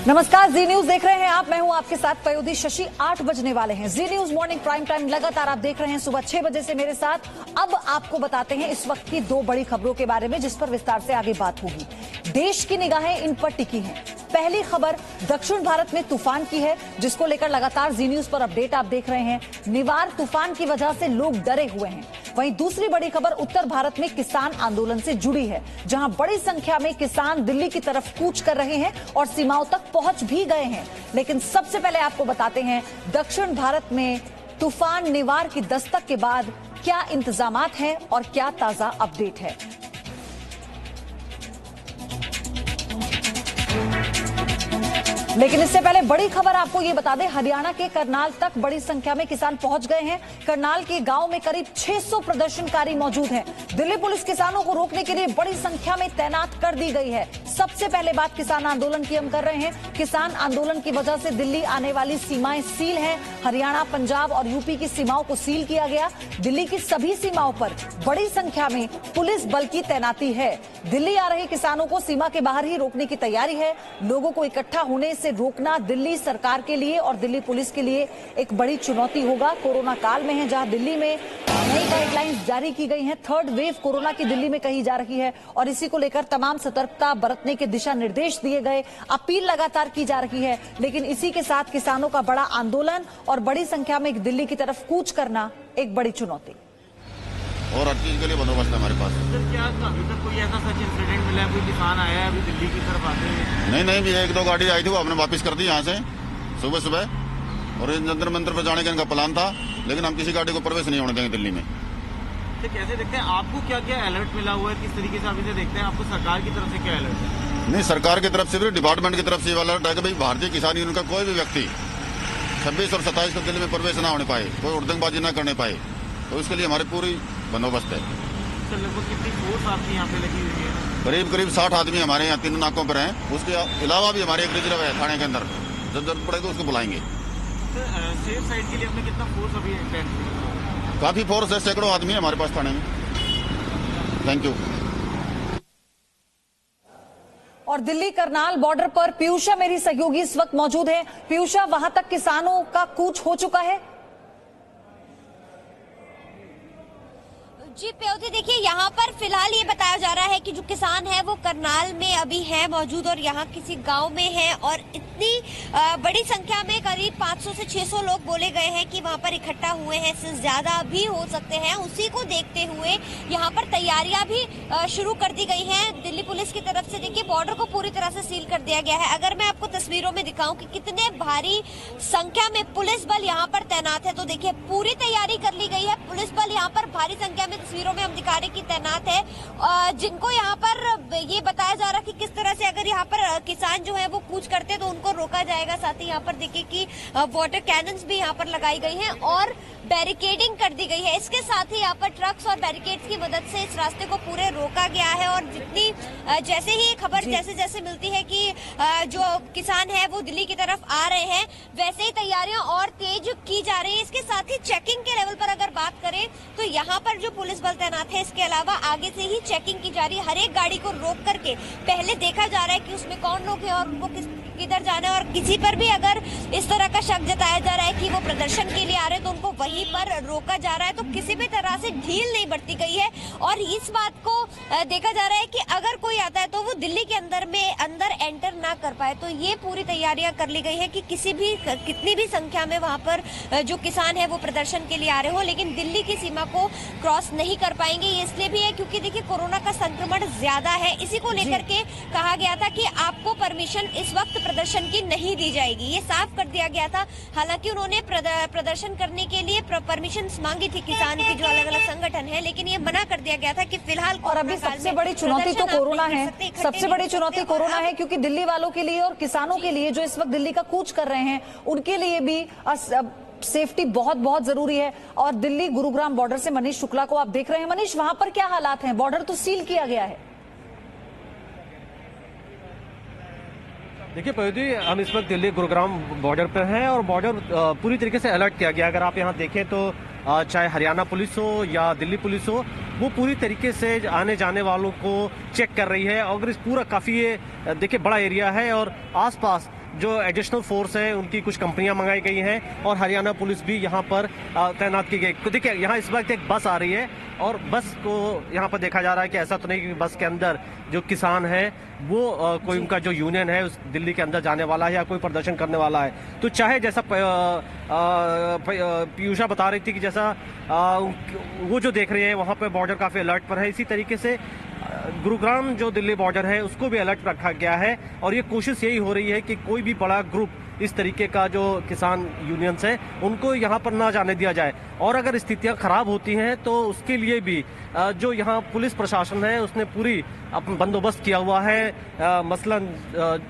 नमस्कार, जी न्यूज देख रहे हैं आप। मैं हूं आपके साथ पयोधी शशि। 8 बजने वाले हैं। जी न्यूज मॉर्निंग प्राइम टाइम लगातार आप देख रहे हैं सुबह 6 बजे से मेरे साथ। अब आपको बताते हैं इस वक्त की 2 बड़ी खबरों के बारे में जिस पर विस्तार से आगे बात होगी। देश की निगाहें इन पर टिकी हैं। पहली खबर दक्षिण भारत में तूफान की है, जिसको लेकर लगातार जी न्यूज पर अपडेट आप देख रहे हैं। निवार तूफान की वजह से लोग डरे हुए हैं। वहीं दूसरी बड़ी खबर उत्तर भारत में किसान आंदोलन से जुड़ी है, जहां बड़ी संख्या में किसान दिल्ली की तरफ कूच कर रहे हैं और सीमाओं तक पहुंच भी गए हैं। लेकिन सबसे पहले आपको बताते हैं दक्षिण भारत में तूफान निवार की दस्तक के बाद क्या इंतजामात हैं और क्या ताजा अपडेट है। लेकिन इससे पहले बड़ी खबर आपको ये बता दें, हरियाणा के करनाल तक बड़ी संख्या में किसान पहुंच गए हैं। करनाल के गांव में करीब 600 प्रदर्शनकारी मौजूद हैं। दिल्ली पुलिस किसानों को रोकने के लिए बड़ी संख्या में तैनात कर दी गई है। सबसे पहले बात किसान आंदोलन की हम कर रहे हैं। किसान आंदोलन की वजह से दिल्ली आने वाली सीमाएं सील हैं। हरियाणा, पंजाब और यूपी की सीमाओं को सील किया गया। दिल्ली की सभी सीमाओं पर बड़ी संख्या में पुलिस बल की तैनाती है। दिल्ली आ रहे किसानों को सीमा के बाहर ही रोकने की तैयारी है। लोगों को इकट्ठा होने से रोकना दिल्ली सरकार के लिए और दिल्ली पुलिस के लिए एक बड़ी चुनौती होगा। कोरोना काल में है, जहां दिल्ली में नई गाइडलाइंस जारी की गई हैं। 3rd वेव कोरोना की दिल्ली में कही जा रही है और इसी को लेकर तमाम सतर्कता बरतने के दिशा निर्देश दिए गए। अपील लगातार की जा रही है, लेकिन इसी के साथ किसानों का बड़ा आंदोलन और बड़ी संख्या में दिल्ली की तरफ कूच करना एक बड़ी चुनौती। और हर चीज के लिए बंदोबस्त है हमारे पास। सर, क्या अभी तक कोई ऐसा सच इंसिडेंट मिला है, कोई किसान आया है अभी दिल्ली की तरफ आते हुए? नहीं, भी 1-2 गाड़ी आई थी, वो हमने वापस कर दी यहाँ से सुबह। और जंतर मंतर पे जाने का इनका प्लान था, लेकिन हम किसी गाड़ी को प्रवेश नहीं होने देंगे दिल्ली में। तो कैसे देखते हैं, आपको क्या क्या अलर्ट मिला हुआ है, किस तरीके से आप इसे देखते हैं? आपको सरकार की तरफ से क्या अलर्ट है? नहीं, सरकार की तरफ से भी, डिपार्टमेंट की तरफ से ये अलर्ट है कि भाई भारतीय किसान यूनियन का कोई भी व्यक्ति 26 और 27 को दिल्ली में प्रवेश न होने पाए, कोई उड़दंगबाजी न करने पाए, तो इसके लिए हमारी पूरी बंदोबस्त है। सर, लगभग कितनी फोर्स आपकी यहाँ पे लगी हुई है? करीब 60 आदमी हमारे यहाँ 3 नाकों पर हैं। उसके अलावा भी हमारे एक रिजर्व है थाने के अंदर, जब जरूरत पड़ेगी उसको बुलाएंगे। सेफ साइड के लिए हमने कितना फोर्स अभी है? काफी फोर्स है, सैकड़ों आदमी है हमारे पास थाने में। Thank you. और दिल्ली करनाल बॉर्डर पर पीयूषा मेरी सहयोगी इस वक्त मौजूद है। पीयूषा, वहां तक किसानों का कूच हो चुका है? जी पयोधी, देखिए यहाँ पर फिलहाल ये बताया जा रहा है कि जो किसान है वो करनाल में अभी है मौजूद और यहाँ किसी गांव में है और इतनी बड़ी संख्या में करीब 500 से 600 लोग बोले गए हैं कि वहाँ पर इकट्ठा हुए हैं। इससे ज्यादा भी हो सकते हैं। उसी को देखते हुए यहाँ पर तैयारियां भी शुरू कर दी गई हैं दिल्ली पुलिस की तरफ से। देखिए, बॉर्डर को पूरी तरह से सील कर दिया गया है। अगर मैं आपको तस्वीरों में दिखाऊं कि कितने भारी संख्या में पुलिस बल यहाँ पर तैनात है, तो देखिए पूरी तैयारी कर ली गई है। पुलिस बल यहाँ पर भारी संख्या में तस्वीरों में हम दिखा रहे कि तैनात है, जिनको यहाँ पर ये बताया जा रहा है कि किस तरह से अगर यहाँ पर किसान जो है वो कूच करते हैं तो उनको रोका जाएगा। साथ ही यहाँ पर देखिए कि वाटर कैनन्स भी यहाँ पर लगाई गई हैं और बैरिकेडिंग कर दी गई है। इसके साथ ही यहाँ पर ट्रक्स और बैरिकेड्स की मदद से इस रास्ते को पूरे रोका गया है। और जितनी जैसे ही खबर जैसे मिलती है कि जो किसान है वो दिल्ली की तरफ आ रहे हैं, वैसे ही तैयारियां और तेज की जा रही है। इसके साथ ही चेकिंग के लेवल पर अगर बात करें तो यहाँ पर जो पुलिस बल तैनात है, इसके अलावा आगे से ही चेकिंग की जा रही है। हर एक गाड़ी को रोक करके पहले देखा जा रहा है कि उसमें कौन लोग हैं और उनको किधर जाना है। और किसी पर भी अगर इस तरह का शक जताया जा रहा है कि वो प्रदर्शन के लिए आ रहे हैं तो उनको वहीं पर रोका जा रहा है। तो किसी भी तरह से ढील नहीं बरती गई है और इस बात को देखा जा रहा है कि अगर कोई आता है तो वो दिल्ली के अंदर एंटर ना कर पाए। तो ये पूरी तैयारियां कर ली गई है कि कितनी भी संख्या में वहां पर जो किसान है वो प्रदर्शन के लिए आ रहे हो, लेकिन दिल्ली की सीमा को क्रॉस नहीं कर पाएंगे। ये इसलिए भी है क्योंकि देखिए कोरोना का संक्रमण ज्यादा है। इसी को लेकर के कहा गया था कि आपको परमिशन इस वक्त प्रदर्शन की नहीं दी जाएगी, ये साफ कर दिया गया था। हालांकि उन्होंने प्रदर्शन करने के लिए परमिशन मांगी थी किसान की जो अलग अलग संगठन है, लेकिन ये मना कर दिया गया था कि फिलहाल। और अभी सबसे बड़ी चुनौती तो कोरोना है। सबसे बड़ी चुनौती कोरोना है, क्योंकि दिल्ली वालों के लिए और किसानों के लिए जो इस वक्त दिल्ली का कूच कर रहे हैं, उनके लिए भी सेफ्टी बहुत जरूरी है। और दिल्ली गुरुग्राम बॉर्डर से मनीष शुक्ला को आप देख रहे हैं। मनीष, वहां पर क्या हालात हैं? बॉर्डर तो सील किया गया है। देखिए पयोधी, हम इस वक्त दिल्ली गुरुग्राम बॉर्डर पर हैं और बॉर्डर पूरी तरीके से अलर्ट किया गया। अगर आप यहाँ देखें तो चाहे हरियाणा पुलिस हो या दिल्ली पुलिस हो, वो पूरी तरीके से आने जाने वालों को चेक कर रही है। और इस पूरा काफी ये देखिए बड़ा एरिया है और आसपास जो एडिशनल फोर्स है उनकी कुछ कंपनियां मंगाई गई हैं और हरियाणा पुलिस भी यहाँ पर तैनात की गई। देखिए यहाँ इस वक्त एक बस आ रही है और बस को यहाँ पर देखा जा रहा है कि ऐसा तो नहीं कि बस के अंदर जो किसान है वो कोई उनका जो यूनियन है उस दिल्ली के अंदर जाने वाला है या कोई प्रदर्शन करने वाला है। तो चाहे जैसा पीयूषा बता रही थी कि जैसा वो जो देख रहे हैं वहाँ पर बॉर्डर काफी अलर्ट पर है, इसी तरीके से गुरुग्राम जो दिल्ली बॉर्डर है उसको भी अलर्ट रखा गया है और ये कोशिश यही हो रही है कि कोई भी बड़ा ग्रुप इस तरीके का जो किसान यूनियंस है उनको यहाँ पर ना जाने दिया जाए। और अगर स्थितियां खराब होती हैं तो उसके लिए भी जो यहाँ पुलिस प्रशासन है उसने पूरी अपना बंदोबस्त किया हुआ है। मसलन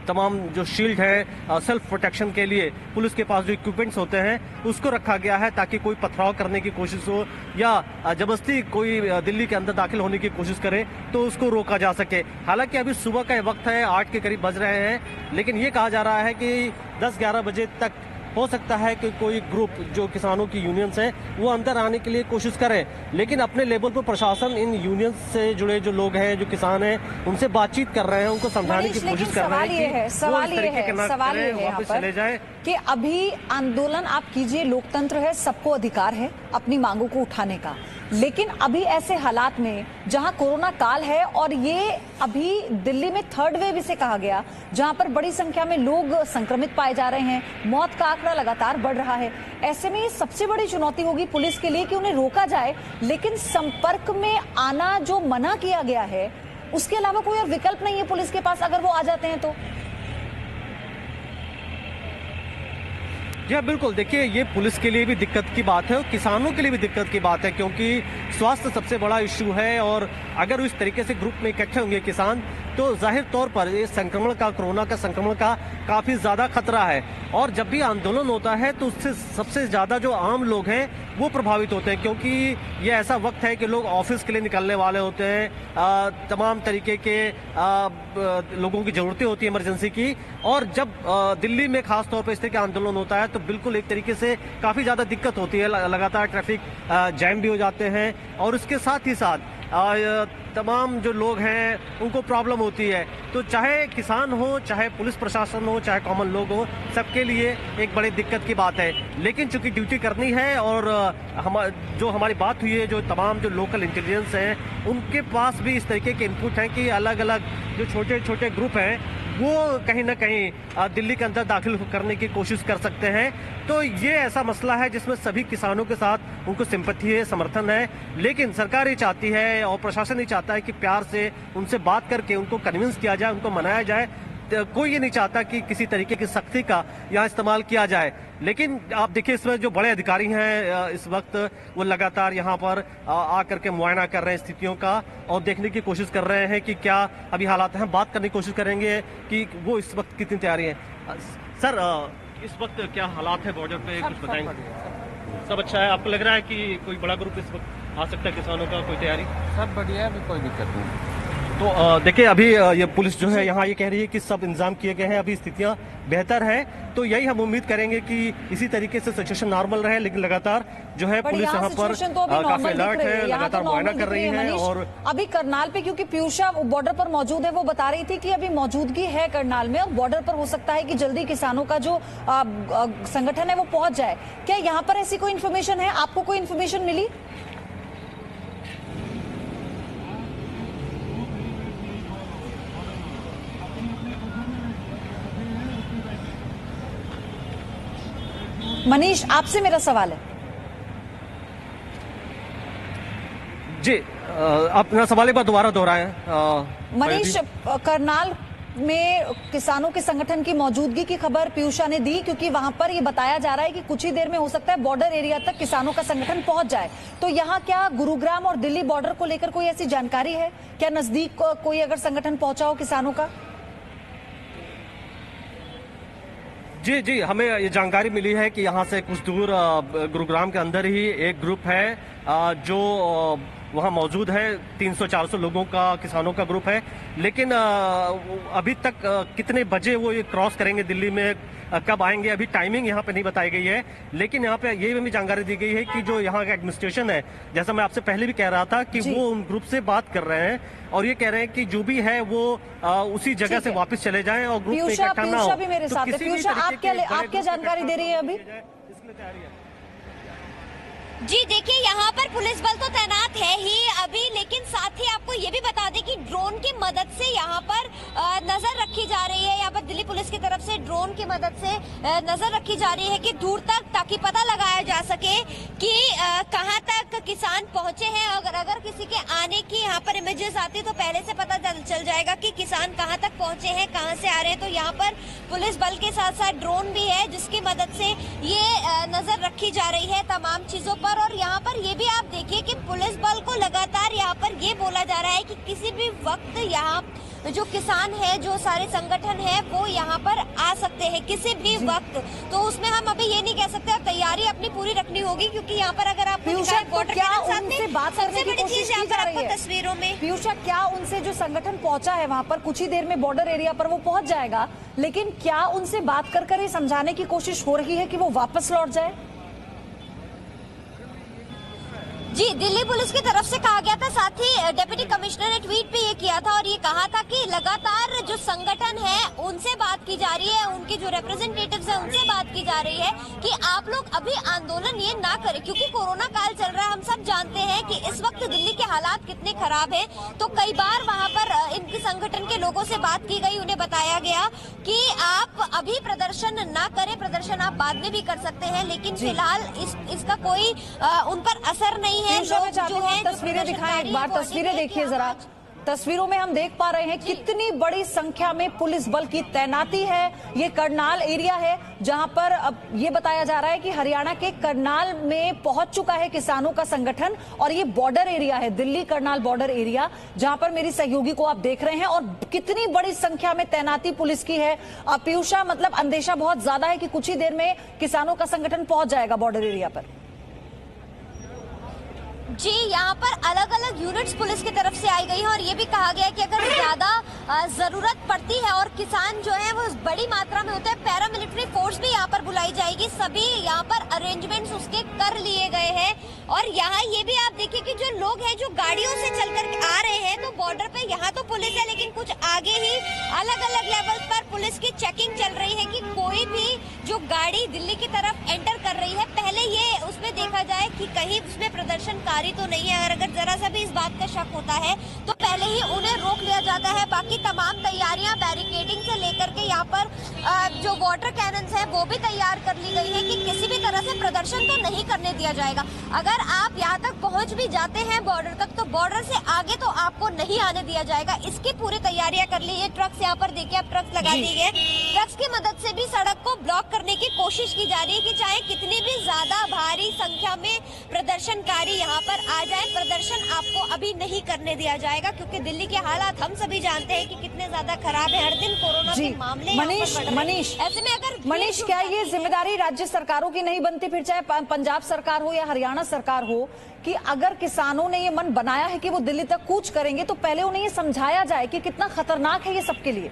तमाम जो शील्ड है सेल्फ प्रोटेक्शन के लिए पुलिस के पास जो इक्विपमेंट्स होते हैं उसको रखा गया है ताकि कोई पथराव करने की कोशिश हो या जबरदस्ती कोई दिल्ली के अंदर दाखिल होने की कोशिश करे तो उसको रोका जा सके। हालांकि अभी सुबह का वक्त है, 8 के करीब बज रहे हैं, लेकिन ये कहा जा रहा है कि 10-11 बजे तक हो सकता है कि कोई ग्रुप जो किसानों की यूनियंस हैं वो अंदर आने के लिए कोशिश करें। लेकिन अपने लेवल पर प्रशासन इन यूनियंस से जुड़े जो लोग हैं, जो किसान हैं, उनसे बातचीत कर रहे हैं, उनको समझाने की कोशिश कर रहे हैं कि सवाल ये है वापस चले जाए कि अभी आंदोलन आप कीजिए, लोकतंत्र है, सबको अधिकार है अपनी मांगों को उठाने का, लेकिन अभी ऐसे हालात में जहां कोरोना काल है और ये अभी दिल्ली में 3rd वेव इसे कहा गया, जहां पर बड़ी संख्या में लोग संक्रमित पाए जा रहे हैं, मौत का आंकड़ा लगातार बढ़ रहा है, ऐसे में ये सबसे बड़ी चुनौती होगी पुलिस के लिए कि उन्हें रोका जाए, लेकिन संपर्क में आना जो मना किया गया है उसके अलावा कोई और विकल्प नहीं है पुलिस के पास अगर वो आ जाते हैं तो। जी हाँ, बिल्कुल। देखिए ये पुलिस के लिए भी दिक्कत की बात है और किसानों के लिए भी दिक्कत की बात है, क्योंकि स्वास्थ्य सबसे बड़ा इश्यू है और अगर इस तरीके से ग्रुप में इकट्ठे होंगे किसान तो जाहिर तौर पर ये संक्रमण का, कोरोना का संक्रमण का काफ़ी ज़्यादा खतरा है। और जब भी आंदोलन होता है तो उससे सबसे ज़्यादा जो आम लोग हैं वो प्रभावित होते हैं, क्योंकि ये ऐसा वक्त है कि लोग ऑफिस के लिए निकलने वाले होते हैं, तमाम तरीके के लोगों की ज़रूरतें होती है इमरजेंसी की। और जब दिल्ली में खास तौर पर इस तरह का आंदोलन होता है तो बिल्कुल एक तरीके से काफ़ी ज़्यादा दिक्कत होती है, लगातार ट्रैफिक जैम भी हो जाते हैं और उसके साथ ही साथ तमाम जो लोग हैं उनको प्रॉब्लम होती है। तो चाहे किसान हो, चाहे पुलिस प्रशासन हो, चाहे कॉमन लोग हो, सबके लिए एक बड़ी दिक्कत की बात है। लेकिन चूंकि ड्यूटी करनी है और जो हमारी बात हुई है, जो तमाम जो लोकल इंटेलिजेंस हैं उनके पास भी इस तरीके के इनपुट हैं कि अलग अलग जो छोटे छोटे ग्रुप हैं वो कहीं ना कहीं दिल्ली के अंदर दाखिल करने की कोशिश कर सकते हैं। तो ये ऐसा मसला है जिसमें सभी किसानों के साथ उनको सिंपैथी है, समर्थन है, लेकिन सरकार ये चाहती है और प्रशासन ये चाहता है कि प्यार से उनसे बात करके उनको कन्विंस किया जाए, उनको मनाया जाए। कोई ये नहीं चाहता कि किसी तरीके की सख्ती का यहाँ इस्तेमाल किया जाए। लेकिन आप देखिए इसमें जो बड़े अधिकारी हैं इस वक्त वो लगातार यहाँ पर आकर के मुआयना कर रहे हैं स्थितियों का और देखने की कोशिश कर रहे हैं कि क्या अभी हालात हैं। बात करने की कोशिश करेंगे कि वो इस वक्त कितनी तैयारी है। सर इस वक्त क्या हालात है बॉर्डर पे, कुछ बताएंगे? सब अच्छा है? आपको लग रहा है कि कोई बड़ा ग्रुप इस वक्त आ सकता है किसानों का? कोई तैयारी? सब बढ़िया है, अभी कोई दिक्कत नहीं। तो देखिए अभी ये पुलिस जो है यहाँ ये कह रही है कि सब इंतजाम किए गए हैं, अभी स्थितियां बेहतर है। तो यही हम उम्मीद करेंगे कि इसी तरीके से सिचुएशन नॉर्मल रहे, लेकिन लगातार जो है पुलिस यहाँ पर काफी अलर्ट है, लगातार मुआयना कर रही है। और अभी करनाल पे क्योंकि पीयूषा बॉर्डर पर मौजूद है, वो बता रही थी कि अभी मौजूदगी है करनाल में और बॉर्डर पर हो सकता है कि जल्दी किसानों का जो संगठन है वो पहुंच जाए। क्या यहाँ पर ऐसी कोई इन्फॉर्मेशन है? आपको कोई इन्फॉर्मेशन मिली? मनीष, आपसे मेरा सवाल है। जी अपना सवाल एक बार दोबारा दोहराएं। मनीष, करनाल में किसानों के संगठन की मौजूदगी की खबर पीयूषा ने दी, क्योंकि वहां पर ये बताया जा रहा है कि कुछ ही देर में हो सकता है बॉर्डर एरिया तक किसानों का संगठन पहुंच जाए। तो यहाँ क्या गुरुग्राम और दिल्ली बॉर्डर को लेकर कोई ऐसी जानकारी है? क्या नजदीक कोई अगर संगठन पहुंचा हो किसानों का? जी जी, हमें ये जानकारी मिली है कि यहाँ से कुछ दूर गुरुग्राम के अंदर ही एक ग्रुप है जो वहाँ मौजूद है। 300-400 लोगों का, किसानों का ग्रुप है। लेकिन अभी तक कितने बजे वो ये क्रॉस करेंगे दिल्ली में, कब आएंगे, अभी टाइमिंग यहाँ पे नहीं बताई गई है। लेकिन यहाँ पे ये भी जानकारी दी गई है कि जो यहाँ का एडमिनिस्ट्रेशन है, जैसा मैं आपसे पहले भी कह रहा था कि वो उन ग्रुप से बात कर रहे हैं और ये कह रहे हैं कि जो भी है वो उसी जगह से वापस चले जाएं और ग्रुप में इकट्ठा ना हो। पीयूषा भी मेरे साथ है। पीयूषा, आप क्या जानकारी दे रही है अभी? जी देखिए, यहाँ पर पुलिस बल तो तैनात है ही अभी, लेकिन साथ ही आपको ये भी बता दें कि ड्रोन की मदद से यहाँ पर नजर रखी जा रही है। यहाँ पर दिल्ली पुलिस की तरफ से ड्रोन की मदद से नजर रखी जा रही है कि दूर तक, ताकि पता लगाया जा सके कि कहाँ तक किसान पहुंचे हैं। अगर किसी के आने की यहाँ पर इमेजेस आती है तो पहले से पता चल जाएगा कि किसान कहाँ तक पहुंचे हैं, कहाँ से आ रहे हैं। तो यहाँ पर पुलिस बल के साथ साथ ड्रोन भी है, जिसकी मदद से ये नजर रखी जा रही है तमाम चीजों पर। और यहाँ पर ये भी आप देखिए कि पुलिस बल को लगातार यहाँ पर ये बोला जा रहा है कि किसी भी वक्त यहाँ जो किसान है, जो सारे संगठन है, वो यहाँ पर आ सकते हैं किसी भी वक्त। तो उसमें हम अभी ये नहीं कह सकते, और तैयारी अपनी पूरी रखनी होगी, क्योंकि यहाँ पर अगर आपको उनसे बात करने की कोशिश की जा रही है तस्वीरों में। पीयूषा, क्या उनसे जो संगठन पहुंचा है वहाँ पर, कुछ ही देर में बॉर्डर एरिया पर वो पहुंच जाएगा, लेकिन क्या उनसे बात कर ये समझाने की कोशिश हो रही है कि वो वापस लौट जाए? जी, दिल्ली पुलिस की तरफ से कहा गया था, साथ ही डिप्टी कमिश्नर ने ट्वीट पे ये किया था और ये कहा था कि लगातार जो संगठन है उनसे बात की जा रही है, उनके जो रिप्रेजेंटेटिव्स हैं उनसे बात की जा रही है कि आप लोग अभी आंदोलन ये ना करें, क्योंकि कोरोना काल चल रहा है। हम सब जानते हैं कि इस वक्त दिल्ली के हालात कितने खराब हैं। तो कई बार वहाँ पर इनके संगठन के लोगों से बात की गई, उन्हें बताया गया कि आप अभी प्रदर्शन ना करें, प्रदर्शन आप बाद में भी कर सकते हैं, लेकिन फिलहाल इसका कोई उन पर असर नहीं है। तस्वीरें दिखाएं एक बार, तस्वीरें देखिए जरा। तस्वीरों में हम देख पा रहे हैं कितनी बड़ी संख्या में पुलिस बल की तैनाती है। ये करनाल एरिया है, जहां पर अब ये बताया जा रहा है कि हरियाणा के करनाल में पहुंच चुका है किसानों का संगठन, और ये बॉर्डर एरिया है, दिल्ली करनाल बॉर्डर एरिया, जहां पर मेरी सहयोगी को आप देख रहे हैं, और कितनी बड़ी संख्या में तैनाती पुलिस की है। पीयूषा, मतलब अंदेशा बहुत ज्यादा है कि कुछ ही देर में किसानों का संगठन पहुंच जाएगा बॉर्डर एरिया पर। जी, यहाँ पर अलग अलग यूनिट्स पुलिस की तरफ से आई गई हैं और ये भी कहा गया है कि अगर ज्यादा जरूरत पड़ती है और किसान जो है वो बड़ी मात्रा में होते हैं, पैरामिलिट्री फोर्स भी यहाँ पर बुलाई जाएगी। सभी यहाँ पर अरेंजमेंट्स उसके कर लिए गए हैं। और यहाँ ये भी आप देखिए कि जो लोग हैं जो गाड़ियों से चलकर आ रहे हैं, तो बॉर्डर पे यहाँ तो पुलिस है, लेकिन कुछ आगे ही अलग अलग लेवल पर पुलिस की चेकिंग चल रही है कि कोई भी जो गाड़ी दिल्ली की तरफ एंटर कर रही है, पहले ये उसमें देखा जाए कि कहीं उसमें प्रदर्शनकारी तो नहीं है। अगर जरा सा भी इस बात का शक होता है तो पहले ही उन्हें रोक लिया जाता है। बाकी तमाम तैयारियां बैरिकेडिंग से लेकर के यहाँ पर जो वाटर कैनन्स है वो भी तैयार कर ली गई है कि किसी भी तरह से प्रदर्शन तो नहीं करने दिया जाएगा। अगर आप यहाँ तक पहुँच भी जाते हैं बॉर्डर तक, तो बॉर्डर से आगे तो आपको नहीं आने दिया जाएगा। इसकी पूरी तैयारियां कर ली है। ट्रक्स यहाँ पर देखिए, आप ट्रक्स लगा दिए गए। ट्रक्स की मदद से भी सड़क को ब्लॉक करने की कोशिश की जा रही है कि चाहे कितनी भी ज्यादा भारी संख्या में प्रदर्शनकारी यहाँ पर आ जाए, प्रदर्शन आपको अभी नहीं करने दिया जाएगा, क्योंकि दिल्ली के हालात हम सभी जानते हैं कि कितने ज्यादा खराब है। हर दिन कोरोना के मामले मनीष, ऐसे में अगर मनीष, क्या ये जिम्मेदारी राज्य सरकारों की नहीं बनती, फिर चाहे पंजाब सरकार हो या हरियाणा सरकार हो, कि अगर किसानों ने ये मन बनाया है कि वो दिल्ली तक कूच करेंगे, तो पहले उन्हें ये समझाया जाए कि कितना खतरनाक है ये सबके लिए?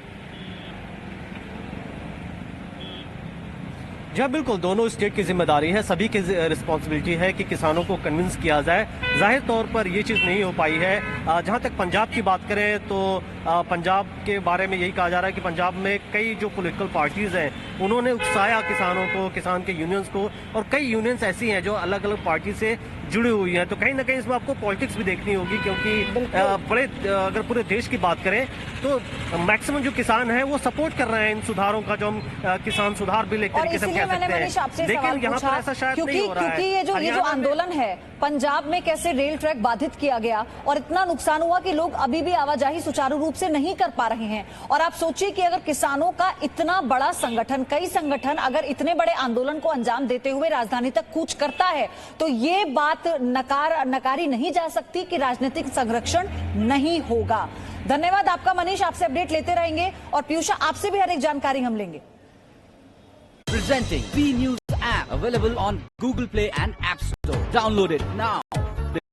जी हाँ, बिल्कुल, दोनों स्टेट की जिम्मेदारी है, सभी की रिस्पॉन्सिबिलिटी है कि किसानों को कन्विंस किया जाए। जाहिर तौर पर ये चीज़ नहीं हो पाई है। जहाँ तक पंजाब की बात करें तो पंजाब के बारे में यही कहा जा रहा है कि पंजाब में कई जो पॉलिटिकल पार्टीज़ हैं उन्होंने उकसाया किसानों को, किसान के यूनियंस को, और कई यूनियंस ऐसी हैं जो अलग अलग पार्टी से जुड़ी हुई हैं। तो कहीं ना कहीं इसमें आपको पॉलिटिक्स भी देखनी होगी, क्योंकि अगर पूरे देश की बात करें तो मैक्सिमम जो किसान हैं वो सपोर्ट कर रहे हैं इन सुधारों का, जो हम किसान सुधार बिल एक तरीके से कह सकते हैं। लेकिन यहाँ पर ऐसा शायद नहीं हो रहा है। क्योंकि ये जो आंदोलन है पंजाब में, कैसे रेल ट्रैक बाधित किया गया और इतना नुकसान हुआ कि लोग अभी भी आवाजाही सुचारू रूप से नहीं कर पा रहे हैं। और आप सोचिए कि अगर किसानों का इतना बड़ा संगठन, कई संगठन अगर इतने बड़े आंदोलन को अंजाम देते हुए राजधानी तक कूच करता है, तो ये बात नकारी नहीं जा सकती कि राजनीतिक संरक्षण नहीं होगा। धन्यवाद आपका मनीष, आपसे अपडेट लेते रहेंगे, और पीयूषा आपसे भी हर एक जानकारी हम लेंगे। Presenting B News app, available on Google Play and App Store. Download it now.